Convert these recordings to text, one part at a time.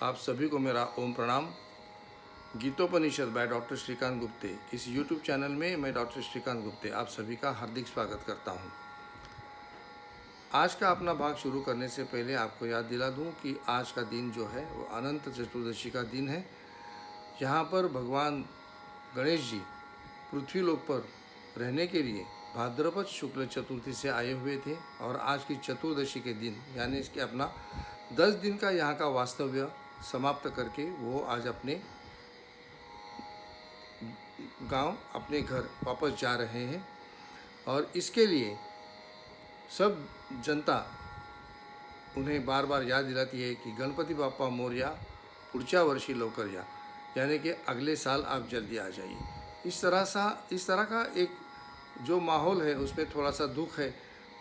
आप सभी को मेरा ओम प्रणाम। गीतोपनिषद बाय डॉक्टर श्रीकांत गुप्ते, इस यूट्यूब चैनल में मैं डॉक्टर श्रीकांत गुप्ते आप सभी का हार्दिक स्वागत करता हूं। आज का अपना भाग शुरू करने से पहले आपको याद दिला दूं कि आज का दिन जो है वो अनंत चतुर्दशी का दिन है। यहाँ पर भगवान गणेश जी पृथ्वी लोक पर रहने के लिए भाद्रपद शुक्ल चतुर्थी से आए हुए थे और आज की चतुर्दशी के दिन यानी इसके अपना 10 दिन का यहाँ का वास्तव्य समाप्त करके वो आज अपने गांव, अपने घर वापस जा रहे हैं। और इसके लिए सब जनता उन्हें बार बार याद दिलाती है कि गणपति बाप्पा मोरया, पुढच्या वर्षी लवकर या, यानी कि अगले साल आप जल्दी आ जाइए। इस तरह का एक जो माहौल है उसमें थोड़ा सा दुख है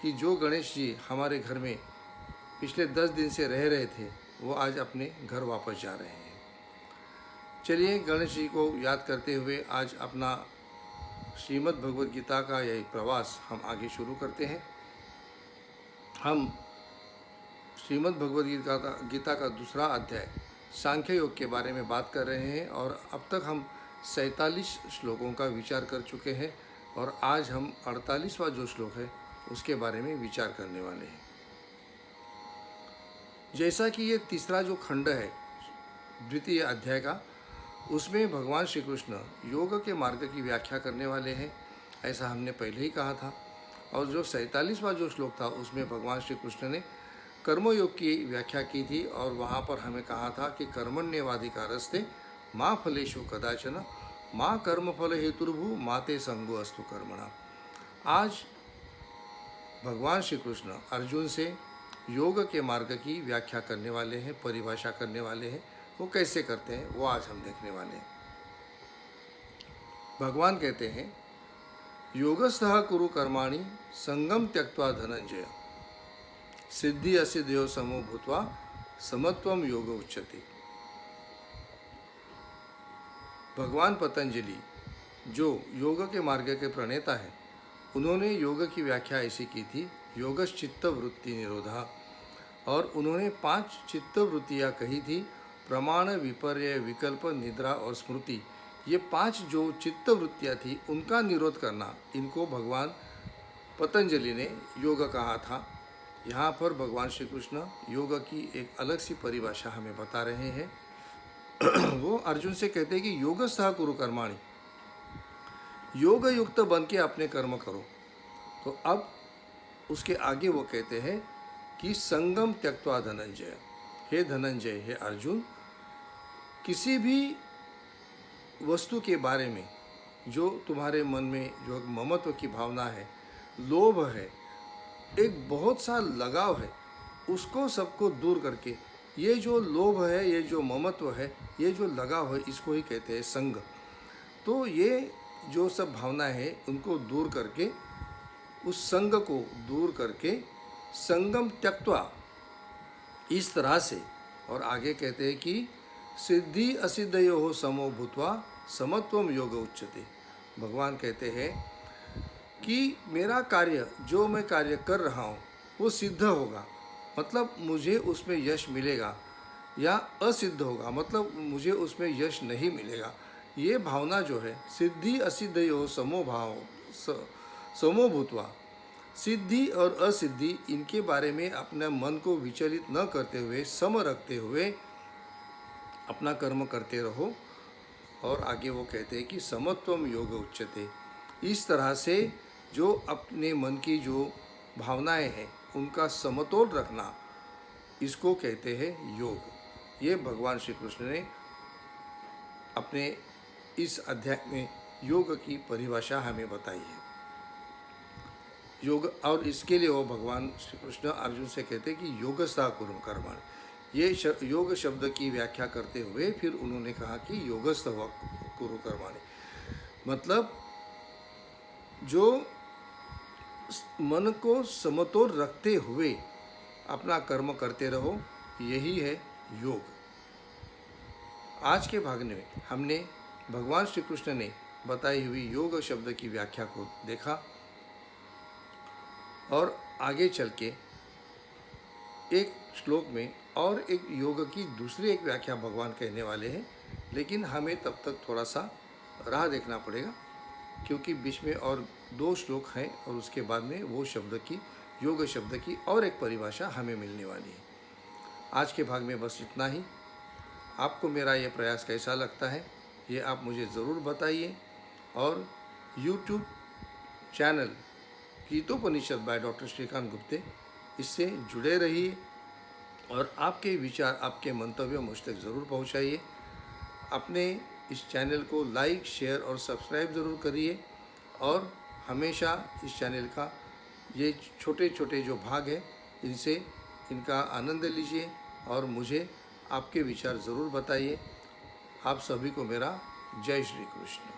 कि जो गणेश जी हमारे घर में पिछले 10 दिन से रह रहे थे वो आज अपने घर वापस जा रहे हैं। चलिए गणेश जी को याद करते हुए आज अपना श्रीमद् भगवद गीता का यह प्रवास हम आगे शुरू करते हैं। हम श्रीमद् भगवद गीता का दूसरा अध्याय सांख्य योग के बारे में बात कर रहे हैं और अब तक हम 47 श्लोकों का विचार कर चुके हैं और आज हम 48वां जो श्लोक है उसके बारे में विचार करने वाले हैं। जैसा कि ये तीसरा जो खंड है द्वितीय अध्याय का, उसमें भगवान श्री कृष्ण योग के मार्ग की व्याख्या करने वाले हैं, ऐसा हमने पहले ही कहा था। और जो 47वां जो श्लोक था उसमें भगवान श्री कृष्ण ने कर्मयोग की व्याख्या की थी और वहाँ पर हमें कहा था कि कर्मण्येवाधिकारस्ते माँ फलेषु कदाचन माँ कर्मफल हेतुर्भु माते संगो अस्तु कर्मणा। आज भगवान श्री कृष्ण अर्जुन से योग के मार्ग की व्याख्या करने वाले हैं, परिभाषा करने वाले हैं। वो कैसे करते हैं वो आज हम देखने वाले हैं। भगवान कहते हैं, योगस्थः कुरु कर्माणि संगम त्यक्त्वा धनंजय सिद्धि असिद्धयो समो भूत्वा समत्वम योग उच्यते। भगवान पतंजलि जो योग के मार्ग के प्रणेता हैं, उन्होंने योग की व्याख्या ऐसी की थी, योगश्चित्त वृत्ति निरोधा। और उन्होंने 5 चित्त वृत्तियाँ कही थी, प्रमाण, विपर्य, विकल्प, निद्रा और स्मृति। ये 5 जो चित्त वृत्तियाँ थी उनका निरोध करना, इनको भगवान पतंजलि ने योग कहा था। यहाँ पर भगवान श्री कृष्ण योग की एक अलग सी परिभाषा हमें बता रहे हैं। वो अर्जुन से कहते हैं कि योगस्थः कुरु कर्माणि, योग युक्त बन के अपने कर्म करो। तो अब उसके आगे वो कहते हैं कि संगम त्यक्त्वा धनंजय, हे धनंजय, हे अर्जुन, किसी भी वस्तु के बारे में जो तुम्हारे मन में जो ममत्व की भावना है, लोभ है, एक बहुत सा लगाव है, उसको सबको दूर करके, ये जो लोभ है, ये जो ममत्व है, ये जो लगाव है, इसको ही कहते हैं संग। तो ये जो सब भावना है उनको दूर करके, उस संग को दूर करके संगम त्यक्त्वा, इस तरह से। और आगे कहते हैं कि सिद्धि असिद्धयोः समो भूत्वा समत्वम योग उच्यते। भगवान कहते हैं कि मेरा कार्य, जो मैं कार्य कर रहा हूँ वो सिद्ध होगा, मतलब मुझे उसमें यश मिलेगा, या असिद्ध होगा, मतलब मुझे उसमें यश नहीं मिलेगा। ये भावना जो है, सिद्धि असिद्धयोः समो भूत्वा, सिद्धि और असिद्धि, इनके बारे में अपने मन को विचलित न करते हुए, सम रखते हुए अपना कर्म करते रहो। और आगे वो कहते हैं कि समत्वम योग उच्यते। इस तरह से जो अपने मन की जो भावनाएं हैं उनका समतोल रखना, इसको कहते हैं योग। ये भगवान श्री कृष्ण ने अपने इस अध्याय में योग की परिभाषा हमें बताई है। योग, और इसके लिए वो भगवान श्री कृष्ण अर्जुन से कहते हैं कि योगस्थः कुरु कर्माणि। ये योग शब्द की व्याख्या करते हुए फिर उन्होंने कहा कि योगस्थ कुरु कर्माणि, मतलब जो मन को समतोल रखते हुए अपना कर्म करते रहो, यही है योग। आज के भाग में हमने भगवान श्री कृष्ण ने बताई हुई योग शब्द की व्याख्या को देखा और आगे चल के एक श्लोक में और एक योग की दूसरी एक व्याख्या भगवान कहने वाले हैं, लेकिन हमें तब तक थोड़ा सा राह देखना पड़ेगा, क्योंकि बीच में और 2 श्लोक हैं और उसके बाद में वो शब्द की, योग शब्द की और एक परिभाषा हमें मिलने वाली है। आज के भाग में बस इतना ही। आपको मेरा ये प्रयास कैसा लगता है ये आप मुझे ज़रूर बताइए, और YouTube channel Gitopanishad by doctor Shrikant Gupte, इससे जुड़े रहिए और आपके विचार, आपके मंतव्य मुझ तक ज़रूर पहुँचाइए। अपने इस चैनल को लाइक, शेयर और सब्सक्राइब ज़रूर करिए, और हमेशा इस चैनल का ये छोटे छोटे जो भाग हैं इनका आनंद लीजिए और मुझे आपके विचार ज़रूर बताइए। आप सभी को मेरा जय श्री कृष्ण।